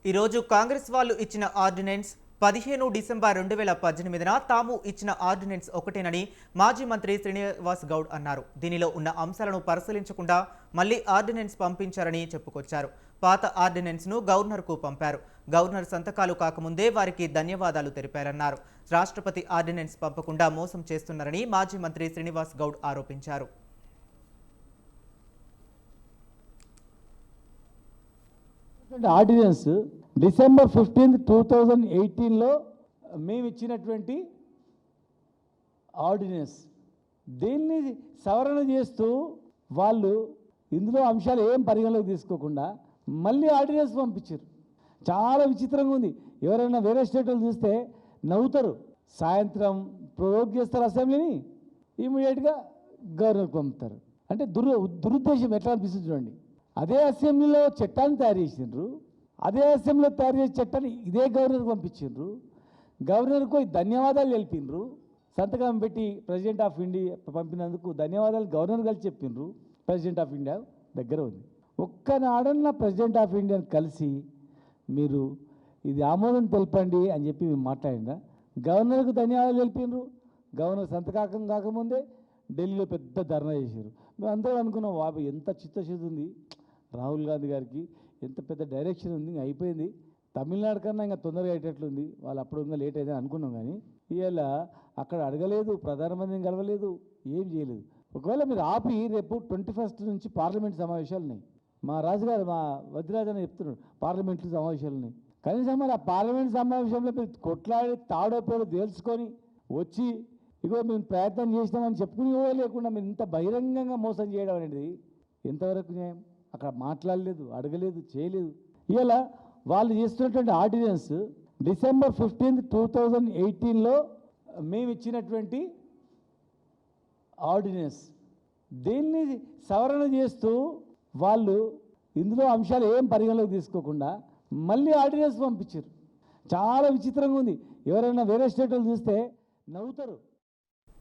ఈరోజు కాంగ్రెస్ వాళ్ళు ఇచ్చిన ఆర్డినెన్స్ 15 డిసెంబర్ 2018న తాము ఇచ్చిన ఆర్డినెన్స్ ఒకటేనని మాజీ మంత్రి శ్రీనివాస్ గౌడ్ అన్నారు. దీనిలో ఉన్న అంశాలను పరిశీలించకుండా మళ్లీ ఆర్డినెన్స్ పంపించారని చెప్పుకొచ్చారు. పాత ఆర్డినెన్స్ను గవర్నర్కు పంపారు. గవర్నర్ సంతకాలు కాకముందే వారికి ధన్యవాదాలు తెలిపారన్నారు. రాష్ట్రపతి ఆర్డినెన్స్ పంపకుండా మోసం చేస్తున్నారని మాజీ మంత్రి శ్రీనివాస్ గౌడ్ ఆరోపించారు. ఆర్డినెన్స్ డిసెంబర్ 15, 2018లో మేము ఇచ్చినటువంటి ఆర్డినెన్స్ దీన్ని సవరణ చేస్తూ వాళ్ళు ఇందులో అంశాలు ఏం పరిగణలోకి తీసుకోకుండా మళ్ళీ ఆర్డినెన్స్ పంపించారు. చాలా విచిత్రంగా ఉంది. ఎవరైనా వేరే స్టేట్లో చూస్తే నవ్వుతారు. సాయంత్రం ప్రొవోక్ చేస్తారు అసెంబ్లీని, ఇమీడియట్గా గవర్నర్కి పంపుతారు. అంటే దురుద్దేశం ఎట్లా అనిపిస్తుంది చూడండి. అదే అసెంబ్లీలో చట్టాన్ని తయారు చేసిండ్రు, అదే అసెంబ్లీలో తయారు చేసే చట్టాన్ని ఇదే గవర్నర్కి పంపించిండ్రు. గవర్నర్కు ధన్యవాదాలు తెలిపిండ్రు. సంతకం పెట్టి ప్రెసిడెంట్ ఆఫ్ ఇండియా పంపినందుకు ధన్యవాదాలు గవర్నర్ కలిసి చెప్పిండ్రు. ప్రెసిడెంట్ ఆఫ్ ఇండియా దగ్గర ఉంది. ఒక్కనాడన్న ప్రెసిడెంట్ ఆఫ్ ఇండియాని కలిసి మీరు ఇది ఆమోదం తెలపండి అని చెప్పి మేము మాట్లాడినా గవర్నర్కు ధన్యవాదాలు తెలిపిండ్రు. గవర్నర్ సంతకాకం కాకముందే ఢిల్లీలో పెద్ద ధర్నా చేశారు. మేము అందరం అనుకున్నాం, బాబు ఎంత చిత్తశుద్ధి ఉంది రాహుల్ గాంధీ గారికి, ఎంత పెద్ద డైరెక్షన్ ఉంది, అయిపోయింది. తమిళనాడు కన్నా ఇంకా తొందరగా అయ్యేటట్లుంది, వాళ్ళు అప్పుడు ఇంకా లేట్ అయిందని అనుకున్నాం. కానీ ఇవాళ అక్కడ అడగలేదు, ప్రధానమంత్రిని కలవలేదు, ఏం చేయలేదు. ఒకవేళ మీరు ఆపి రేపు 21 నుంచి పార్లమెంట్ సమావేశాలు ఉన్నాయి. మా రాజుగారు మా వద్దిరాజు అని చెప్తున్నాడు పార్లమెంట్లు సమావేశాలు ఉన్నాయి. కనీసం మరి ఆ పార్లమెంట్ సమావేశంలో మీరు కొట్లాడి తాడో పేడో తేల్చుకొని వచ్చి ఇగో మేము ప్రయత్నం చేసినామని చెప్పుకుని లేకుండా మీరు ఇంత బహిరంగంగా మోసం చేయడం అనేది ఎంతవరకు న్యాయం? అక్కడ మాట్లాడలేదు, అడగలేదు, చేయలేదు. ఇలా వాళ్ళు చేస్తున్నటువంటి ఆర్డినెన్స్ డిసెంబర్ 15, 2018లో మేము ఇచ్చినటువంటి ఆర్డినెన్స్ దీన్ని సవరణ చేస్తూ వాళ్ళు ఇందులో అంశాలు ఏం పరిగణలోకి తీసుకోకుండా మళ్ళీ ఆర్డినెన్స్ పంపించారు. చాలా విచిత్రంగా ఉంది. ఎవరైనా వేరే స్టేట్లో చూస్తే నవ్వుతారు.